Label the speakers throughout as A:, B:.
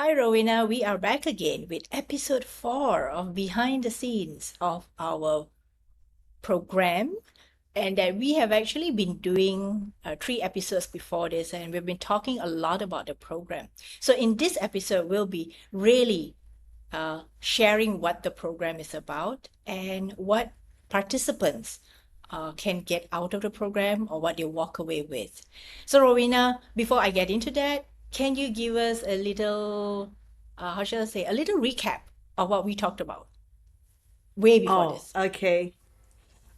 A: Hi, Rowena. We are back again with episode 4 of Behind the Scenes of our program. And that we have actually been doing 3 episodes before this, and we've been talking a lot about the program. So, in this episode, we'll be really sharing what the program is about and what participants can get out of the program or what they walk away with. So, Rowena, before I get into that, can you give us a little, how shall I say, a little recap of what we talked about way before
B: Oh,
A: this?
B: okay.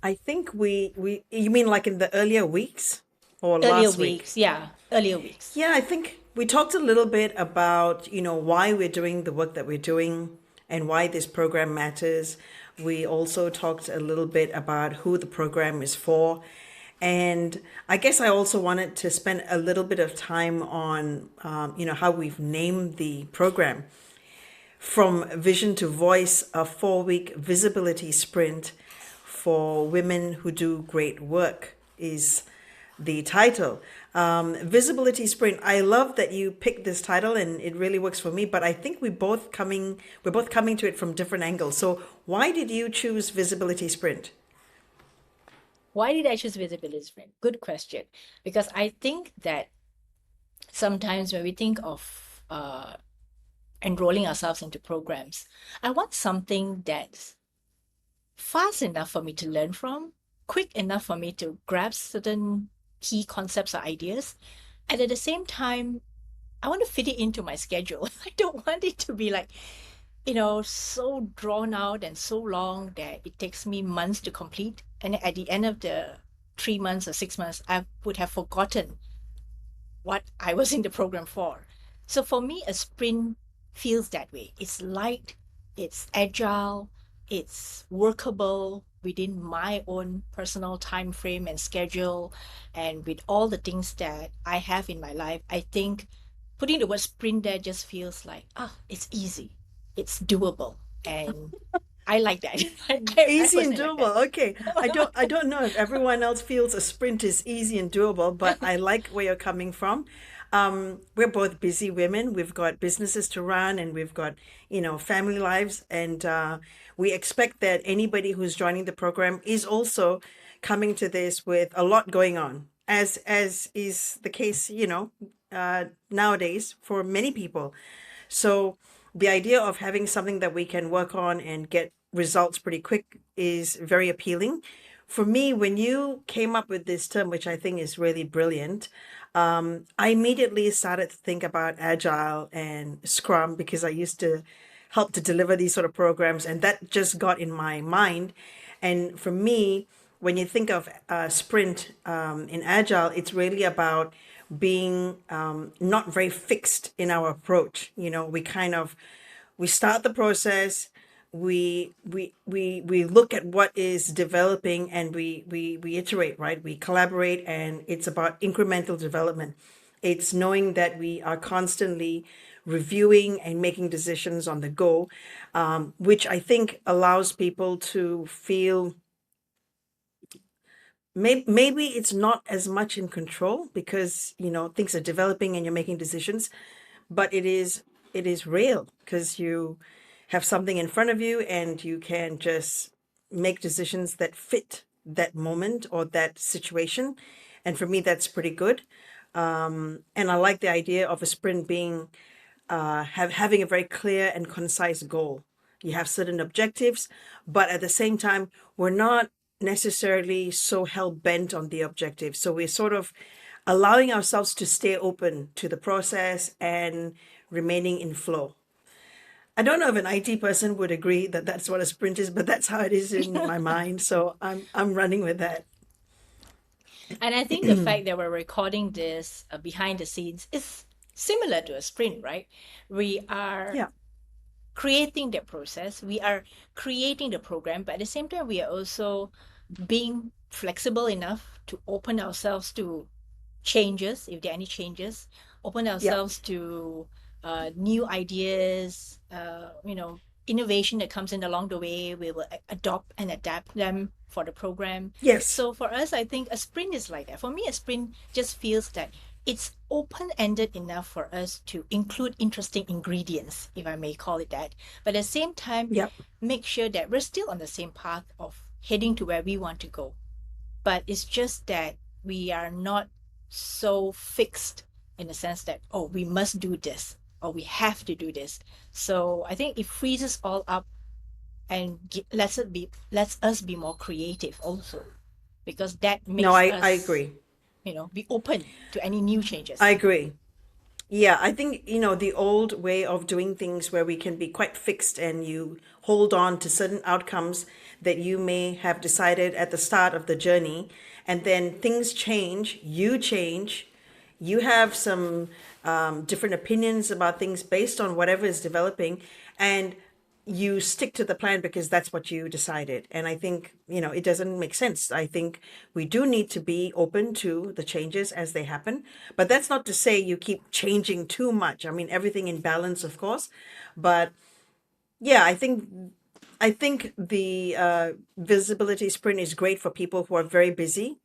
B: I think we you mean like in the earlier weeks or
A: Earlier
B: last week?
A: weeks, yeah, earlier weeks.
B: Yeah, I think we talked a little bit about, why we're doing the work that we're doing and why this program matters. We also talked a little bit about who the program is for. And I guess I also wanted to spend a little bit of time on, how we've named the program. From Vision to Voice, a 4 week visibility sprint for women who do great work is the title. Visibility Sprint. I love that you picked this title, and it really works for me. But I think we're both coming to it from different angles. So why did you choose Visibility Sprint?
A: Why did I choose visibility sprint? Good question. Because I think that sometimes when we think of enrolling ourselves into programs, I want something that's fast enough for me to learn from, quick enough for me to grasp certain key concepts or ideas. And at the same time, I want to fit it into my schedule. I don't want it to be like, so drawn out and so long that it takes me months to complete. And at the end of the 3 months or 6 months, I would have forgotten what I was in the program for. So for me, a sprint feels that way. It's light, it's agile, it's workable within my own personal time frame and schedule, and with all the things that I have in my life. I think putting the word sprint there just feels like, it's easy, it's doable, and I like that. I
B: Easy and
A: personally like that.
B: doable. Okay. I don't know if everyone else feels a sprint is easy and doable, but I like where you're coming from. We're both busy women. We've got businesses to run and we've got, family lives. And we expect that anybody who's joining the program is also coming to this with a lot going on, as is the case, nowadays for many people. So the idea of having something that we can work on and get results pretty quick is very appealing. For me, when you came up with this term, which I think is really brilliant, I immediately started to think about Agile and Scrum because I used to help to deliver these sort of programs, and that just got in my mind. And for me, when you think of sprint in Agile, it's really about being not very fixed in our approach. We start the process, we look at what is developing, and we iterate, right? We collaborate, and it's about incremental development. It's knowing that we are constantly reviewing and making decisions on the go, which I think allows people to feel maybe it's not as much in control because things are developing and you're making decisions, but it is real because you have something in front of you and you can just make decisions that fit that moment or that situation. And for me, that's pretty good. And I like the idea of a sprint being having a very clear and concise goal. You have certain objectives, but at the same time, we're not necessarily so hell bent on the objective. So we're sort of allowing ourselves to stay open to the process and remaining in flow. I don't know if an IT person would agree that that's what a sprint is, but that's how it is in my mind. So I'm running with that.
A: And I think the fact that we're recording this behind the scenes is similar to a sprint, right? We are
B: Yeah.
A: creating the process, we are creating the program, but at the same time, we are also being flexible enough to open ourselves to changes, if there are any changes, open
B: Yeah.
A: ourselves to new ideas, innovation that comes in along the way. We will adopt and adapt them for the program.
B: Yes.
A: So for us, I think a sprint is like that. For me, a sprint just feels that it's open-ended enough for us to include interesting ingredients, if I may call it that, but at the same time,
B: Yep.
A: make sure that we're still on the same path of heading to where we want to go. But it's just that we are not so fixed in the sense that, oh, we must do this or we have to do this. So I think it frees us all up and lets us be more creative also, because that
B: No,
A: makes
B: I
A: us,
B: agree.
A: be open to any new
B: I
A: changes.
B: agree. Yeah, I think, the old way of doing things where we can be quite fixed and you hold on to certain outcomes that you may have decided at the start of the journey, and then things change, you have some different opinions about things based on whatever is developing, and you stick to the plan because that's what you decided. And I think, it doesn't make sense. I think we do need to be open to the changes as they happen. But that's not to say you keep changing too much. I mean, everything in balance, of course. But yeah, I think the visibility sprint is great for people who are very busy,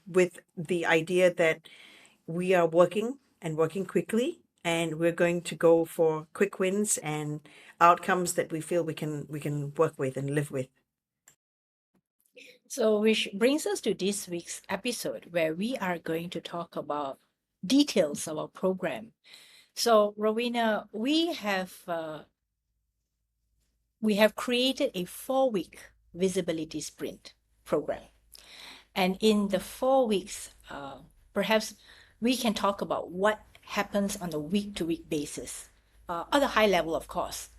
B: with the idea that we are working and working quickly, and we're going to go for quick wins and outcomes that we feel we can work with and live with.
A: So, which brings us to this week's episode where we are going to talk about details of our program. So, Rowena, we have created a 4-week visibility sprint program. And in the 4 weeks, perhaps we can talk about what happens on a week to week basis, at a high level, of course,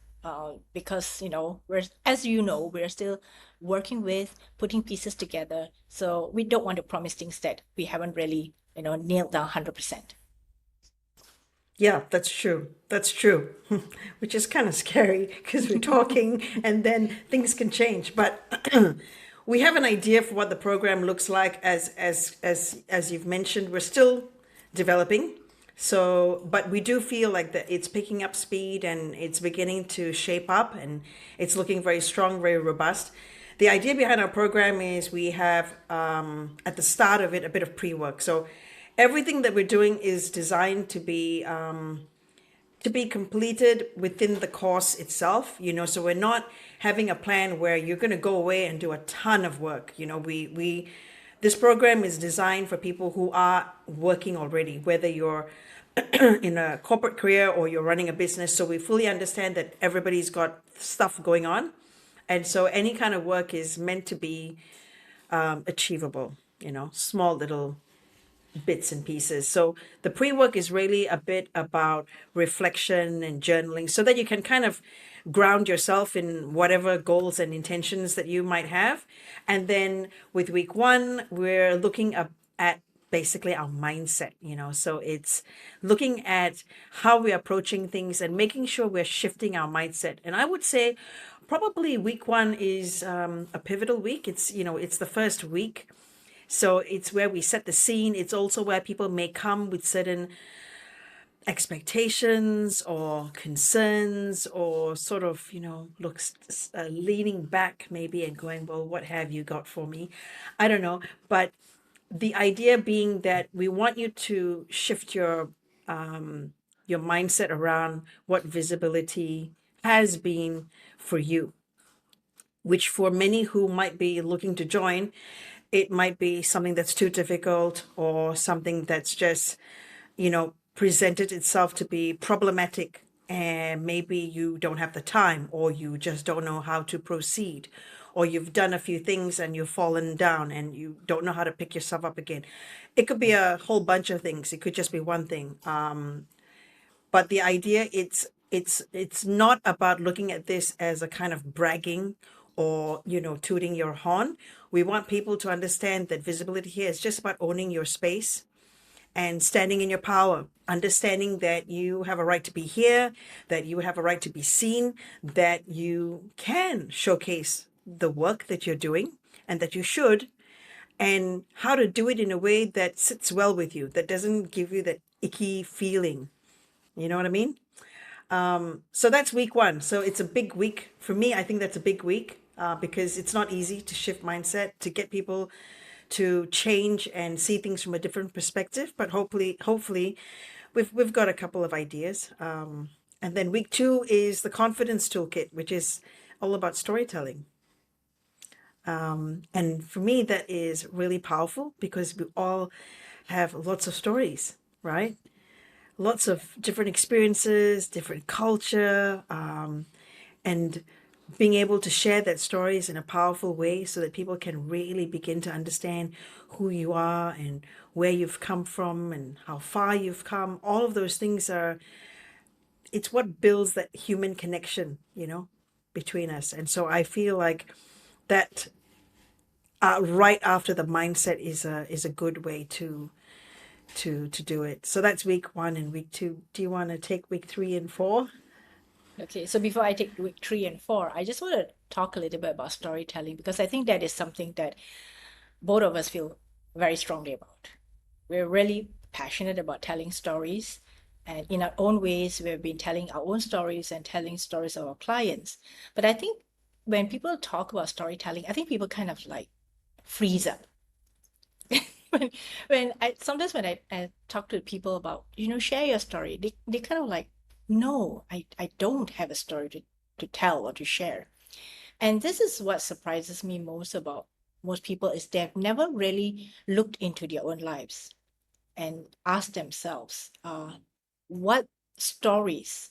A: because, we're still working with putting pieces together. So we don't want to promise things that we haven't really, nailed down 100%.
B: Yeah, that's true. That's true. Which is kind of scary because we're talking and then things can change. But we have an idea for what the program looks like, as you've mentioned. We're still developing. So, but we do feel like that it's picking up speed and it's beginning to shape up, and it's looking very strong, very robust. The idea behind our program is we have, at the start of it, a bit of pre-work. So everything that we're doing is designed to be completed within the course itself. So we're not having a plan where you're going to go away and do a ton of work. We this program is designed for people who are working already, whether you're in a corporate career or you're running a business. So we fully understand that everybody's got stuff going on, and so any kind of work is meant to be achievable. Small little bits and pieces. So the pre-work is really a bit about reflection and journaling so that you can kind of ground yourself in whatever goals and intentions that you might have. And then with week one, we're looking at basically our mindset. So it's looking at how we're approaching things and making sure we're shifting our mindset. And I would say probably week one is a pivotal week. It's the first week, so it's where we set the scene. It's also where people may come with certain expectations or concerns, or sort of, looks leaning back maybe and going, well, what have you got for me? I don't know. But the idea being that we want you to shift your mindset around what visibility has been for you, which for many who might be looking to join, it might be something that's too difficult, or something that's just, presented itself to be problematic, and maybe you don't have the time, or you just don't know how to proceed, or you've done a few things and you've fallen down and you don't know how to pick yourself up again. It could be a whole bunch of things. It could just be one thing. But the idea, it's not about looking at this as a kind of bragging or, tooting your horn. We want people to understand that visibility here is just about owning your space and standing in your power, understanding that you have a right to be here, that you have a right to be seen, that you can showcase the work that you're doing, and that you should, and how to do it in a way that sits well with you, that doesn't give you that icky feeling. You know what I mean? So that's week one. So it's a big week for me. I think that's a big week, because it's not easy to shift mindset, to get people to change and see things from a different perspective. But hopefully, we've got a couple of ideas. And then week 2 is the confidence toolkit, which is all about storytelling. And for me, that is really powerful because we all have lots of stories, right? Lots of different experiences, different culture, and being able to share that stories in a powerful way so that people can really begin to understand who you are and where you've come from and how far you've come. All of those things are, it's what builds that human connection, between us. And so I feel like that right after the mindset is a good way to do it. So that's week 1 and week 2. Do you want to take week 3 and 4?
A: Okay, so before I take week 3 and 4, I just want to talk a little bit about storytelling because I think that is something that both of us feel very strongly about. We're really passionate about telling stories, and in our own ways, we've been telling our own stories and telling stories of our clients. But I think when people talk about storytelling, I think people kind of like freeze up. when when I talk to people about, share your story, they kind of like, no, I don't have a story to tell or to share. And this is what surprises me most about most people is they've never really looked into their own lives and asked themselves what stories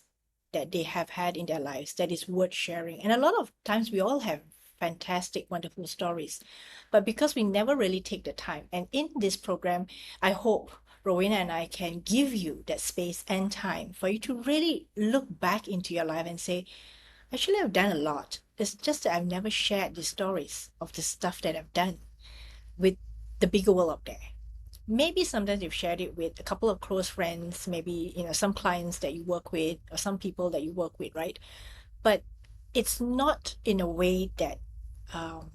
A: that they have had in their lives that is worth sharing. And a lot of times we all have fantastic, wonderful stories, but because we never really take the time. And in this program, I hope Rowena and I can give you that space and time for you to really look back into your life and say, actually, I've done a lot. It's just that I've never shared the stories of the stuff that I've done with the bigger world out there. Maybe sometimes you've shared it with a couple of close friends, maybe, some clients that you work with or some people that you work with, right? But it's not in a way that um,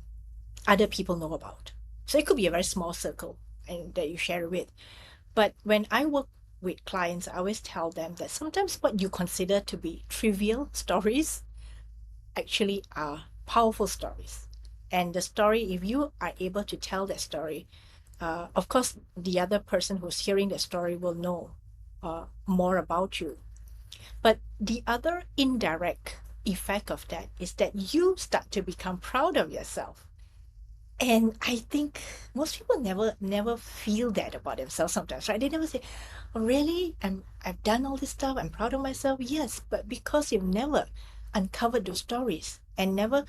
A: other people know about. So it could be a very small circle and that you share it with. But when I work with clients, I always tell them that sometimes what you consider to be trivial stories actually are powerful stories. And the story, if you are able to tell that story, of course, the other person who's hearing the story will know more about you. But the other indirect effect of that is that you start to become proud of yourself. And I think most people never feel that about themselves sometimes, right? They never say, oh, really? I've done all this stuff, I'm proud of myself. Yes, but because you've never uncovered those stories and never,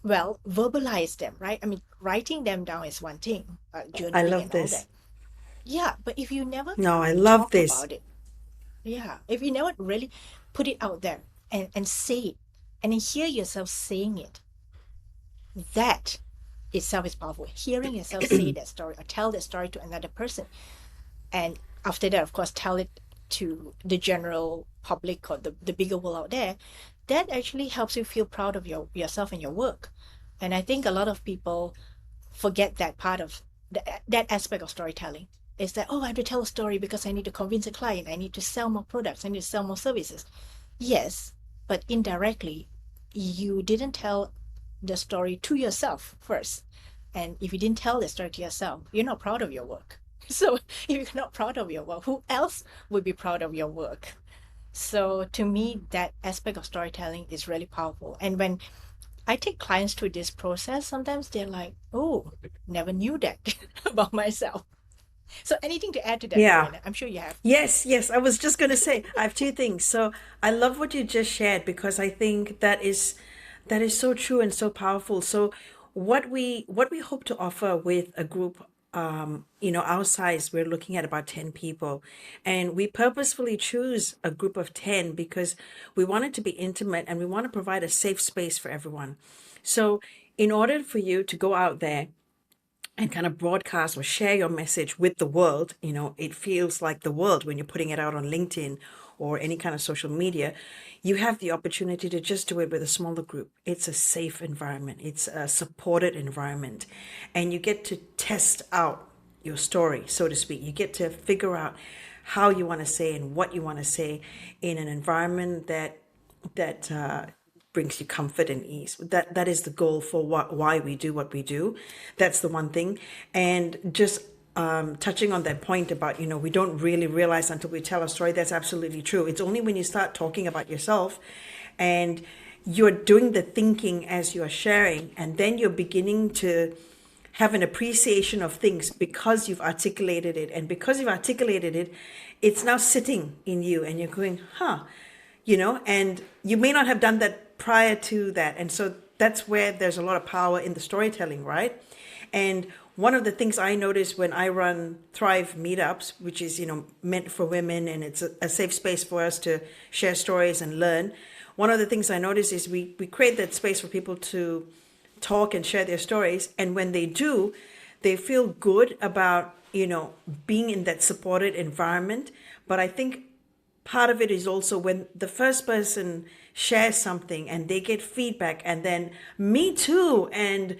A: well, verbalize them, right? I mean, writing them down is one thing,
B: I
A: journaling
B: love
A: and all that.
B: this.
A: Yeah, but if you never
B: No, I love
A: talk
B: this.
A: about it, yeah, if you never really put it out there and say it, and then hear yourself saying it, that itself is powerful. Hearing yourself say that story or tell that story to another person, and after that, of course, tell it to the general public or the bigger world out there, that actually helps you feel proud of yourself and your work. And I think a lot of people forget that part of that aspect of storytelling is that, oh, I have to tell a story because I need to convince a client, I need to sell more products, I need to sell more services. Yes, but indirectly, you didn't tell the story to yourself first. And if you didn't tell the story to yourself, you're not proud of your work. So if you're not proud of your work, who else would be proud of your work? So to me, that aspect of storytelling is really powerful. And when I take clients through this process, sometimes they're like, oh, never knew that about myself. So anything to add to that,
B: Yeah.
A: Rowena? I'm sure you have.
B: Yes. I was just going to say I have two things. So I love what you just shared because I think that is so true and so powerful. So what we hope to offer with a group, our size, we're looking at about 10 people, and we purposefully choose a group of 10 because we want it to be intimate and we want to provide a safe space for everyone. So in order for you to go out there and kind of broadcast or share your message with the world, it feels like the world when you're putting it out on LinkedIn or any kind of social media, you have the opportunity to just do it with a smaller group. It's a safe environment, it's a supported environment, and you get to test out your story, so to speak. You get to figure out how you want to say and what you want to say in an environment that brings you comfort and ease. That is the goal for why we do what we do. That's the one thing. And just touching on that point about, we don't really realize until we tell a story. That's absolutely true. It's only when you start talking about yourself and you're doing the thinking as you're sharing, and then you're beginning to have an appreciation of things because you've articulated it. And because you've articulated it, it's now sitting in you and you're going, and you may not have done that prior to that. And so that's where there's a lot of power in the storytelling, right? And one of the things I notice when I run Thrive meetups, which is, meant for women, and it's a safe space for us to share stories and learn. One of the things I notice is we create that space for people to talk and share their stories. And when they do, they feel good about, being in that supported environment. But I think part of it is also when the first person shares something and they get feedback, and then me too, and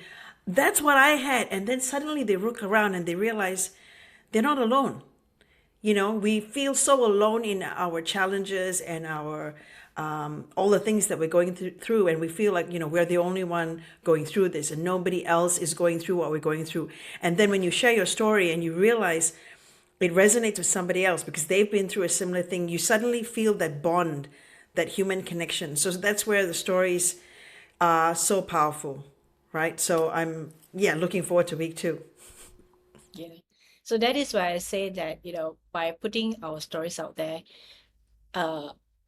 B: that's what I had. And then suddenly they look around and they realize they're not alone. We feel so alone in our challenges and our all the things that we're going through, and we feel like we're the only one going through this, and nobody else is going through what we're going through. And then when you share your story and you realize it resonates with somebody else because they've been through a similar thing, you suddenly feel that bond, that human connection. So that's where the stories are so powerful, right? So I'm looking forward to week 2.
A: Yeah. So that is why I say that, by putting our stories out there,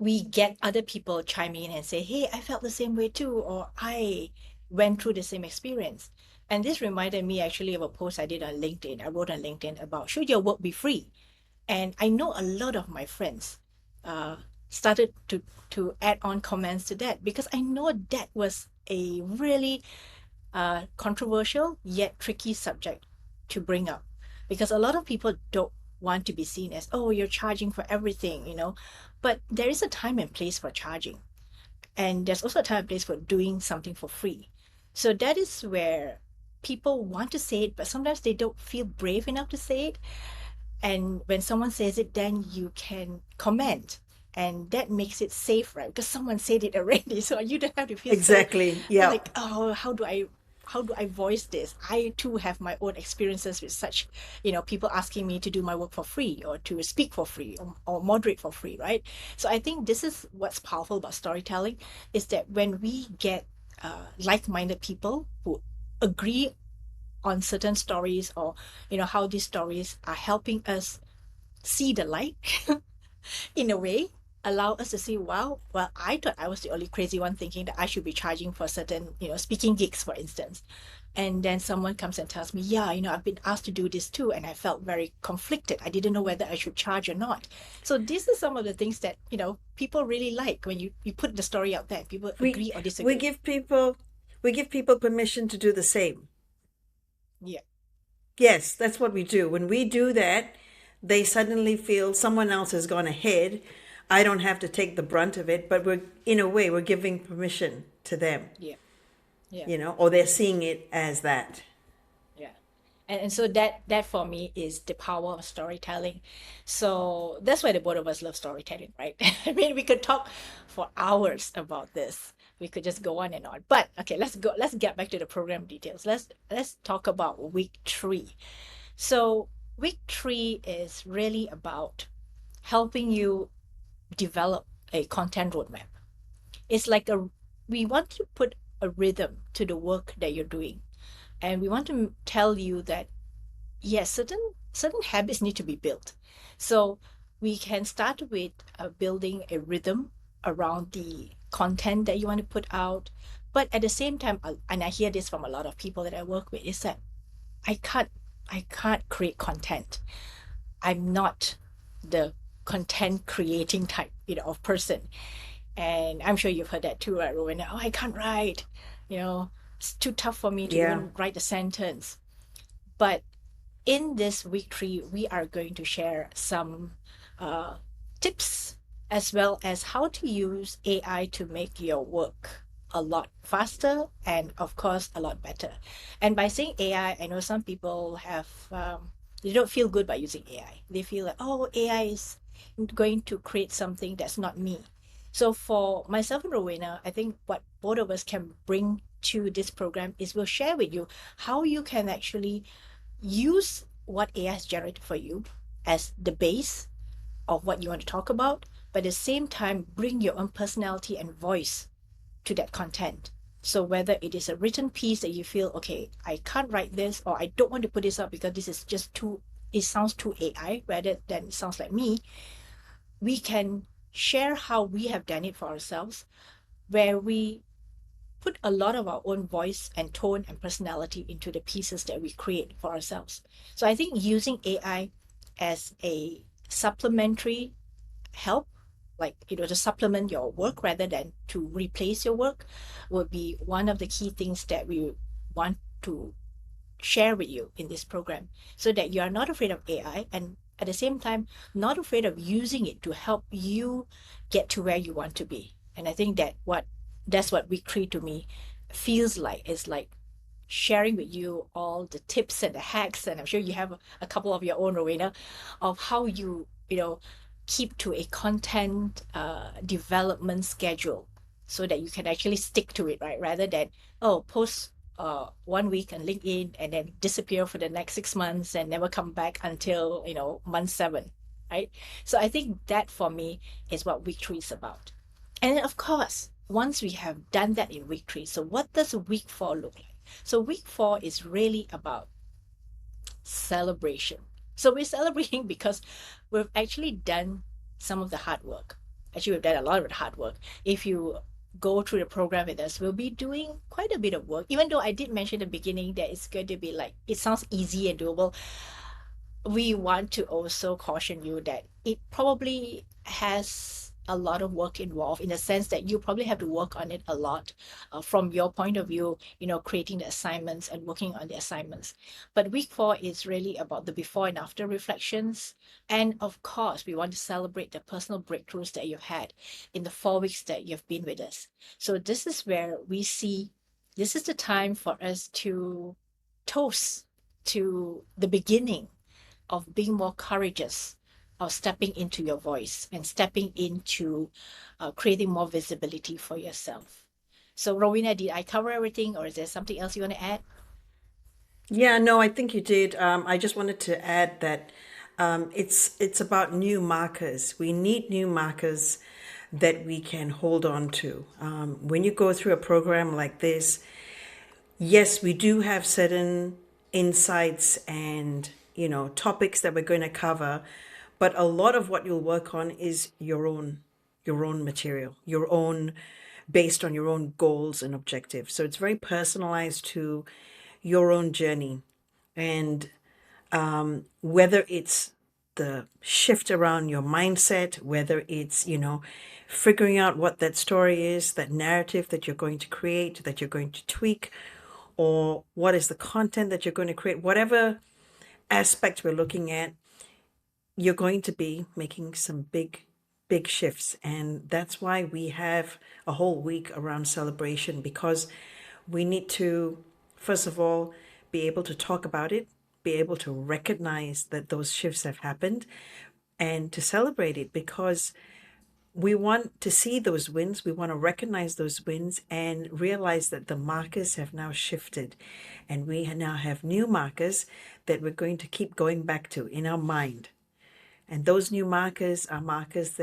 A: we get other people chime in and say, hey, I felt the same way too, or I went through the same experience. And this reminded me actually of a post I did on LinkedIn. I wrote on LinkedIn about should your work be free? And I know a lot of my friends started to add on comments to that, because I know that was a really controversial yet tricky subject to bring up, because a lot of people don't want to be seen as, oh, you're charging for everything, but there is a time and place for charging, and there's also a time and place for doing something for free. So that is where people want to say it, but sometimes they don't feel brave enough to say it. And when someone says it, then you can comment, and that makes it safe, right? Because someone said it already, so you don't have to feel so
B: Exactly. Yeah.
A: like, oh, how do I voice this? I too have my own experiences with such, people asking me to do my work for free, or to speak for free, or moderate for free, right? So I think this is what's powerful about storytelling, is that when we get like-minded people who agree on certain stories, or how these stories are helping us see the light in a way, allow us to see, wow, well, I thought I was the only crazy one thinking that I should be charging for certain, speaking gigs, for instance. And then someone comes and tells me, yeah, I've been asked to do this too, and I felt very conflicted. I didn't know whether I should charge or not. So these are some of the things that, people really like when you put the story out there. People
B: We
A: agree or
B: we
A: disagree.
B: give people permission to do the same.
A: Yeah.
B: Yes, that's what we do. When we do that, they suddenly feel someone else has gone ahead. I don't have to take the brunt of it, but in a way, we're giving permission to them,
A: Yeah. Yeah.
B: or they're seeing it as that.
A: Yeah. And so that for me is the power of storytelling. So that's why the both of us love storytelling, right? I mean, we could talk for hours about this. We could just go on and on. But okay, let's get back to the program details. Let's talk about week 3. So week 3 is really about helping you develop a content roadmap. It's like we want to put a rhythm to the work that you're doing. And we want to tell you that yes, certain habits need to be built. So we can start with building a rhythm around the content that you want to put out. But at the same time, and I hear this from a lot of people that I work with, is that I can't create content. I'm not the content creating type, of person. And I'm sure you've heard that too, right, Rowena? Oh, I can't write. It's too tough for me to
B: Yeah.
A: even write a sentence. But in this week 3, we are going to share some tips, as well as how to use AI to make your work a lot faster and, of course, a lot better. And by saying AI, I know some people have, they don't feel good by using AI. They feel like, oh, AI is going to create something that's not me. So for myself and Rowena, I think what both of us can bring to this program is we'll share with you how you can actually use what AI has generated for you as the base of what you want to talk about, but at the same time, bring your own personality and voice to that content. So whether it is a written piece that you feel, okay, I can't write this, or I don't want to put this up because this is just too, it sounds too AI rather than it sounds like me, we can share how we have done it for ourselves, where we put a lot of our own voice and tone and personality into the pieces that we create for ourselves. So I think using AI as a supplementary help, like, to supplement your work rather than to replace your work, would be one of the key things that we want to share with you in this program, so that you are not afraid of AI, and at the same time not afraid of using it to help you get to where you want to be. And I think that's what week 3 to me feels like. Is like sharing with you all the tips and the hacks, and I'm sure you have a couple of your own, Rowena, of how you keep to a content development schedule, so that you can actually stick to it, right? Rather than, oh, post 1 week on LinkedIn and then disappear for the next 6 months and never come back until month 7, right? So I think that for me is what week 3 is about. And then, of course, once we have done that in week 3, so what does week 4 look like? So week 4 is really about celebration. So we're celebrating because we've actually done some of the hard work. Actually, we've done a lot of the hard work. If you go through the program with us, we'll be doing quite a bit of work. Even though I did mention in the beginning that it's going to be like, it sounds easy and doable, we want to also caution you that it probably has a lot of work involved, in the sense that you probably have to work on it a lot, from your point of view, creating the assignments and working on the assignments. But week 4 is really about the before and after reflections. And of course, we want to celebrate the personal breakthroughs that you've had in the 4 weeks that you've been with us. So this is where we see this is the time for us to toast to the beginning of being more courageous, of stepping into your voice and stepping into creating more visibility for yourself. So, Rowena, did I cover everything, or is there something else you want to add?
B: Yeah, no, I think you did. I just wanted to add that it's about new markers. We need new markers that we can hold on to. When you go through a program like this, yes, we do have certain insights and topics that we're going to cover, but a lot of what you'll work on is your own material, your own, based on your own goals and objectives. So it's very personalized to your own journey. And whether it's the shift around your mindset, whether it's, figuring out what that story is, that narrative that you're going to create, that you're going to tweak, or what is the content that you're going to create, whatever aspect we're looking at, you're going to be making some big, big shifts. And that's why we have a whole week around celebration, because we need to, first of all, be able to talk about it, be able to recognize that those shifts have happened, and to celebrate it, because we want to see those wins. We want to recognize those wins and realize that the markers have now shifted. And we now have new markers that we're going to keep going back to in our mind. And those new markers are markers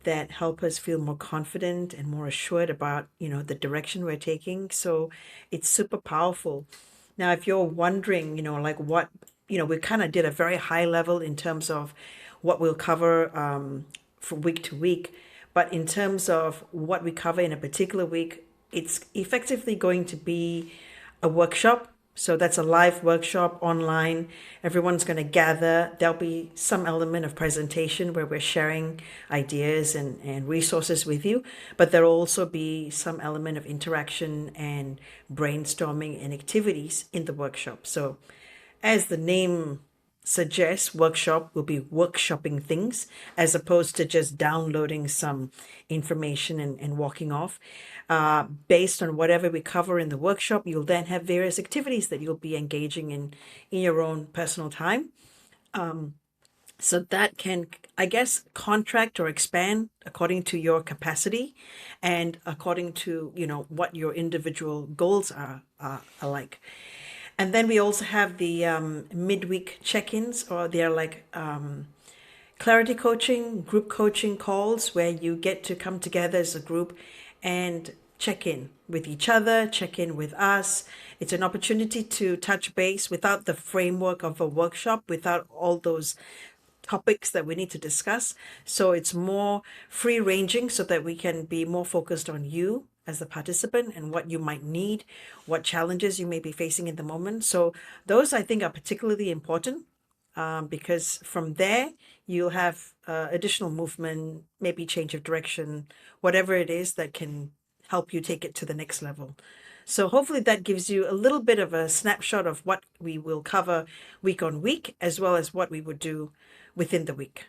B: that help us feel more confident and more assured about, the direction we're taking. So it's super powerful. Now, if you're wondering, like what, we kind of did a very high level in terms of what we'll cover from week to week. But in terms of what we cover in a particular week, it's effectively going to be a workshop. So that's a live workshop online. Everyone's going to gather. There'll be some element of presentation where we're sharing ideas and resources with you, but there'll also be some element of interaction and brainstorming and activities in the workshop. So as the name suggests, workshop will be workshopping things as opposed to just downloading some information and walking off. Based on whatever we cover in the workshop, you'll then have various activities that you'll be engaging in your own personal time. So that can, I guess, contract or expand according to your capacity and according to, what your individual goals are like. And then we also have the midweek check-ins, or they're like clarity coaching, group coaching calls where you get to come together as a group and check in with each other, check in with us. It's an opportunity to touch base without the framework of a workshop, without all those topics that we need to discuss. So it's more free ranging so that we can be more focused on you as the participant and what you might need, what challenges you may be facing in the moment. So those I think are particularly important because from there you'll have additional movement, maybe change of direction, whatever it is that can help you take it to the next level. So hopefully that gives you a little bit of a snapshot of what we will cover week on week, as well as what we would do within the week.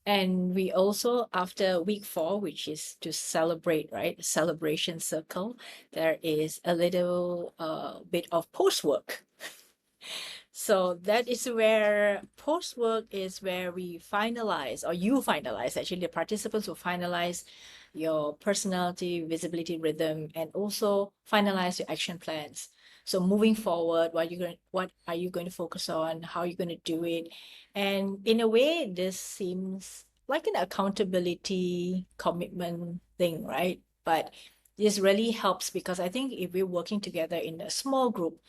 A: And we also, after week 4, which is to celebrate, right? Celebration circle, there is a little bit of post work. So that is where post work is where we finalize, or you finalize, actually, the participants will finalize your personality, visibility, rhythm, and also finalize your action plans. So moving forward, what are you going to focus on? How are you going to do it? And in a way, this seems like an accountability commitment thing, right? But this really helps because I think if we're working together in a small group,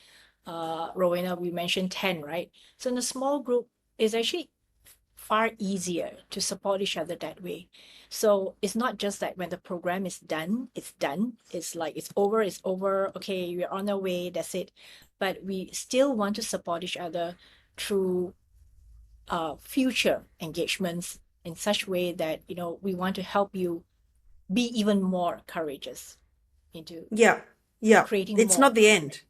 A: Rowena, we mentioned 10, right? So in a small group, it's actually far easier to support each other that way. So it's not just that when the program is done, it's done. It's like it's over, it's over. Okay, we're on our way, that's it. But we still want to support each other through future engagements in such way that, we want to help you be even more courageous into
B: Yeah, yeah.
A: creating
B: It's
A: more.
B: not the end.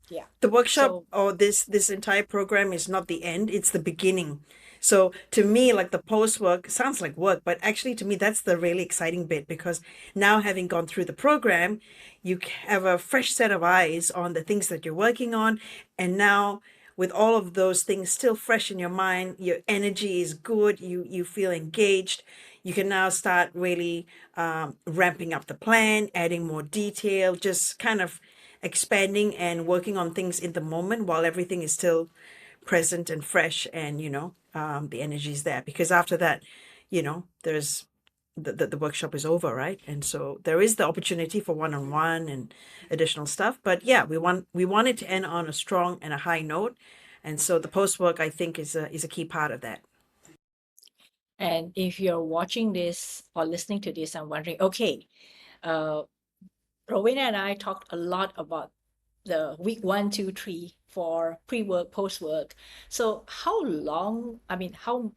A: Yeah.
B: The workshop
A: So
B: or this entire program is not the end, it's the beginning. So to me, like the post work sounds like work, but actually to me that's the really exciting bit, because now having gone through the program, you have a fresh set of eyes on the things that you're working on. And now with all of those things still fresh in your mind, your energy is good, you feel engaged. You can now start really ramping up the plan, adding more detail, just kind of expanding and working on things in the moment while everything is still present and fresh, and the energy is there. Because after that, there's the workshop is over, right? And so there is the opportunity for one-on-one and additional stuff. But yeah, we want it to end on a strong and a high note. And so the post work, I think, is a key part of that.
A: and if you're watching this or listening to this and wondering, okay, uh, Rowena and I talked a lot about the week 1, 2, 3 for pre-work, post-work. So how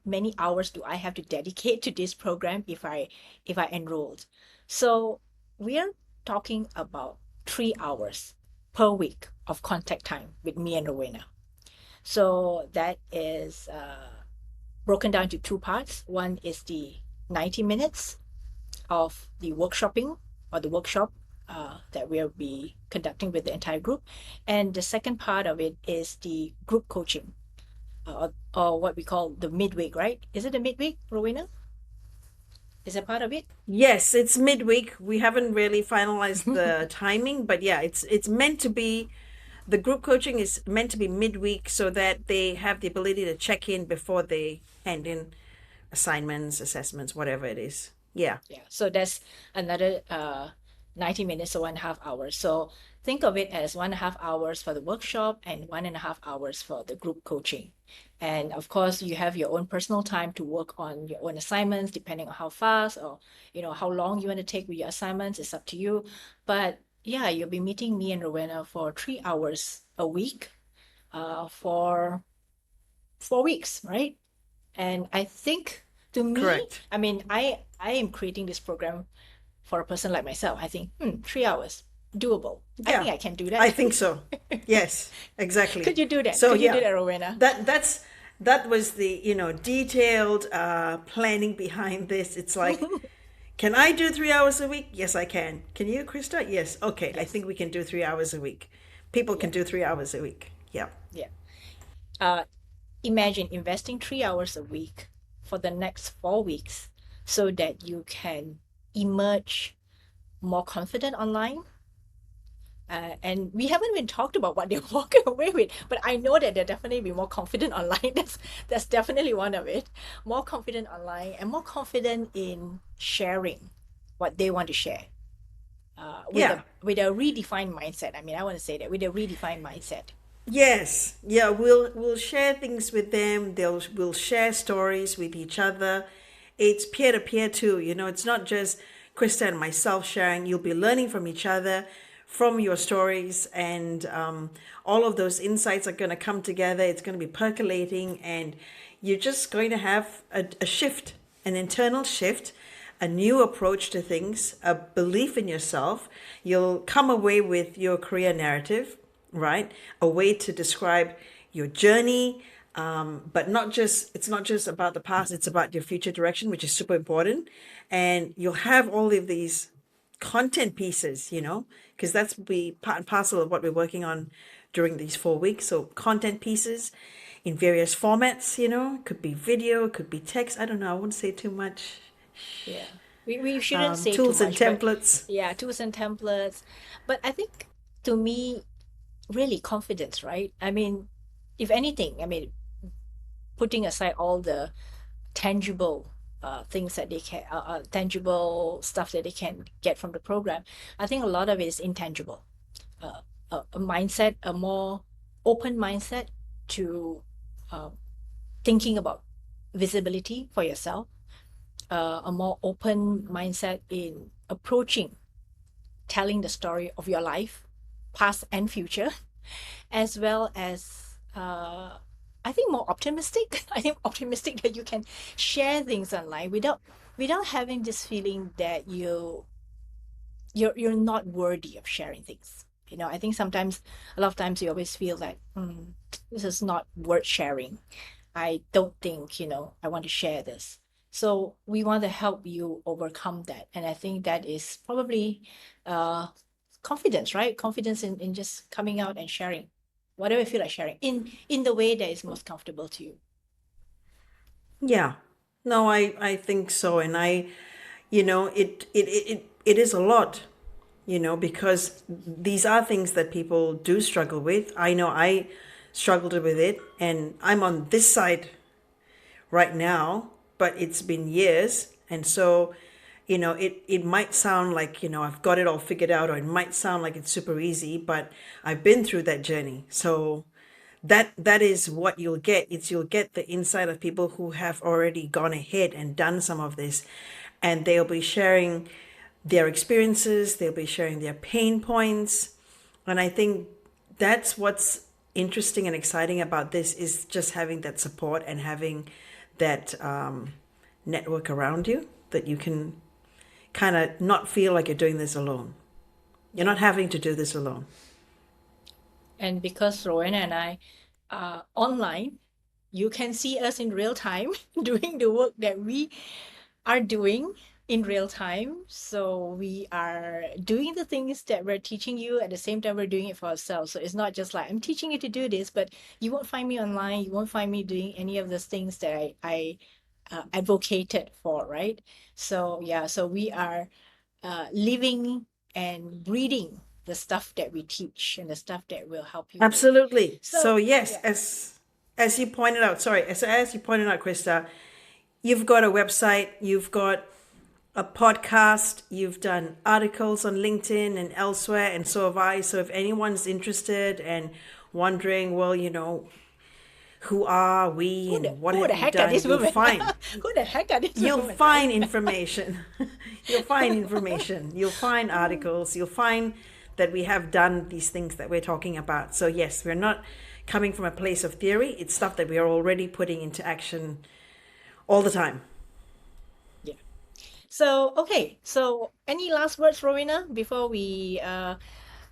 A: many hours do I have to dedicate to this program if I enrolled? So we are talking about 3 hours per week of contact time with me and Rowena. So that is broken down to two parts. One is the 90 minutes of the workshopping or the workshop that we'll be conducting with the entire group. And the second part of it is the group coaching, or what we call the midweek, right? Is it the midweek, Rowena? Is that part of it?
B: Yes, it's midweek. We haven't really finalized the timing, but yeah, it's meant to be. The group coaching is meant to be midweek so that they have the ability to check in before they hand in assignments, assessments, whatever it is. Yeah,
A: Yeah, so that's another 90 minutes, so 1.5 hours. So think of it as 1.5 hours for the workshop and 1.5 hours for the group coaching. And of course, you have your own personal time to work on your own assignments, depending on how fast or how long you want to take with your assignments. It's up to you. But yeah, you'll be meeting me and Rowena for 3 hours a week, for 4 weeks, right? And I think to me,
B: correct.
A: I mean, I am creating this program for a person like myself. I think, 3 hours, doable. I
B: Yeah,
A: think I can do
B: I
A: that.
B: think so. Yes, exactly.
A: Could you do that?
B: So
A: Could you do
B: yeah,
A: that, Rowena?
B: that was the detailed planning behind this. It's like, can I do 3 hours a week? Yes, I can. Can you, Krista? Yes. Okay, I
A: Yes.
B: think we can do 3 hours a week. People
A: Yeah.
B: can do 3 hours a week. Yeah.
A: Yeah. Uh, imagine investing 3 hours a week for the next 4 weeks so that you can emerge more confident online. And we haven't even talked about what they're walking away with, but I know that they'll definitely be more confident online. That's definitely one of it. More confident online and more confident in sharing what they want to share.
B: Yeah.
A: With a redefined mindset. I mean, I want to say that with a redefined mindset.
B: Yes. Yeah, we'll share things with them. We'll share stories with each other. It's peer to peer too. It's not just Krista and myself sharing. You'll be learning from each other, from your stories, and all of those insights are going to come together. It's going to be percolating, and you're just going to have a shift, an internal shift, a new approach to things, a belief in yourself. You'll come away with your career narrative, right? A way to describe your journey, but it's not just about the past, it's about your future direction, which is super important. And you'll have all of these content pieces, because that's be part and parcel of what we're working on during these 4 weeks. So content pieces in various formats, could be video, could be text. I don't know. I won't say too much.
A: Yeah. We shouldn't say too
B: Tools and
A: much, but
B: templates.
A: yeah, tools and templates. But I think to me, really confidence, right? I mean, if anything, I mean, putting aside all the tangible things that they can, tangible stuff that they can get from the program, I think a lot of it is intangible. A mindset, a more open mindset to uh, thinking about visibility for yourself, a more open mindset in approaching telling the story of your life, past and future, as well as I think more optimistic. I think optimistic that you can share things online without having this feeling that you're not worthy of sharing things. I think sometimes a lot of times you always feel that this is not worth sharing. I don't think, I want to share this. So we want to help you overcome that. And I think that is probably uh, confidence, right? Confidence in just coming out and sharing whatever you feel like sharing in the way that is most comfortable to you.
B: Yeah. No, I think so. And it is a lot, because these are things that people do struggle with. I know I struggled with it, and I'm on this side right now, but it's been years. And so, it might sound like, I've got it all figured out, or it might sound like it's super easy, but I've been through that journey. So that is what you'll get the insight of people who have already gone ahead and done some of this, and they'll be sharing their experiences, they'll be sharing their pain points. And I think that's what's interesting and exciting about this, is just having that support and having that network around you, that you can kind of not feel like you're doing this alone. You're not having to do this alone.
A: And because Rowena and I are online, you can see us in real time doing the work that we are doing in real time. So we are doing the things that we're teaching you at the same time we're doing it for ourselves. So it's not just like I'm teaching you to do this, but you won't find me online. You won't find me doing any of those things that I advocated for, right? So yeah, so we are living and breathing the stuff that we teach and the stuff that will help you with.
B: Absolutely. So
A: So
B: yes,
A: yeah,
B: as you pointed out, sorry, as you pointed out, Krista, you've got a website, you've got a podcast, you've done articles on LinkedIn and elsewhere, and so have I. So if anyone's interested and wondering, well, who are we and what
A: who
B: have
A: the
B: we
A: heck are
B: done,
A: these
B: you'll
A: women?
B: find
A: Who the heck are these
B: you'll
A: women, right?
B: find information. You'll find information. You'll find articles. You'll find that we have done these things that we're talking about. So yes, we're not coming from a place of theory. It's stuff that we are already putting into action all the time.
A: Yeah. So, okay. So, any last words, Rowena, before we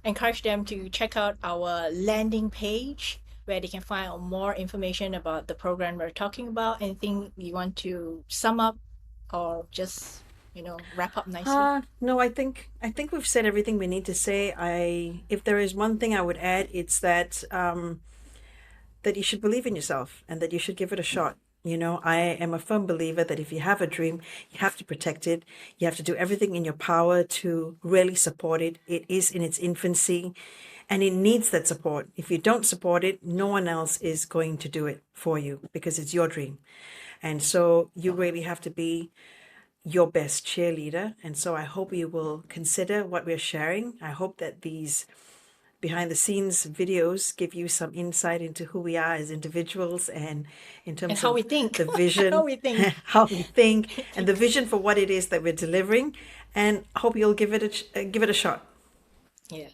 A: encourage them to check out our landing page where they can find out more information about the program we're talking about? Anything you want to sum up or just, wrap up nicely?
B: No, I think we've said everything we need to say. If there is one thing I would add, it's that that you should believe in yourself and that you should give it a shot. You know, I am a firm believer that if you have a dream, you have to protect it. You have to do everything in your power to really support it. It is in its infancy and it needs that support. If you don't support it, no one else is going to do it for you because it's your dream. And so you really have to be your best cheerleader. And so I hope you will consider what we're sharing. I hope that these behind the scenes videos give you some insight into who we are as individuals and in
A: And
B: terms
A: how we
B: of
A: think.
B: the
A: How
B: vision,
A: we think.
B: how we think, and the vision for what it is that we're delivering. And hope you'll give it a shot.
A: Yeah.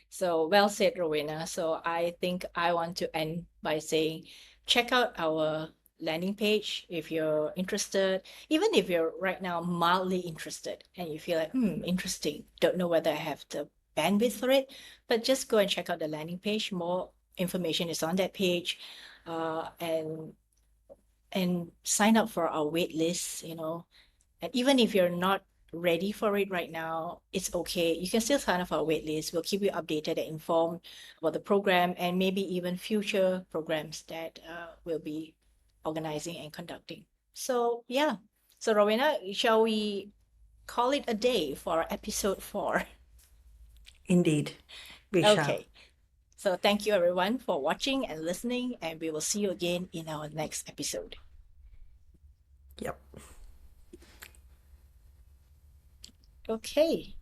A: So well said, Rowena. So I think I want to end by saying check out our landing page if you're interested, even if you're right now mildly interested and you feel like, interesting, don't know whether I have the bandwidth for it, but just go and check out the landing page. More information is on that page. And sign up for our wait list, and even if you're not ready for it right now, it's okay. You can still sign up for our wait list. We'll keep you updated and informed about the program and maybe even future programs that we'll be organizing and conducting. So, yeah. So, Rowena, shall we call it a day for episode 4?
B: Indeed, we shall.
A: Okay. So, thank you everyone for watching and listening, and we will see you again in our next episode.
B: Yep.
A: Okay.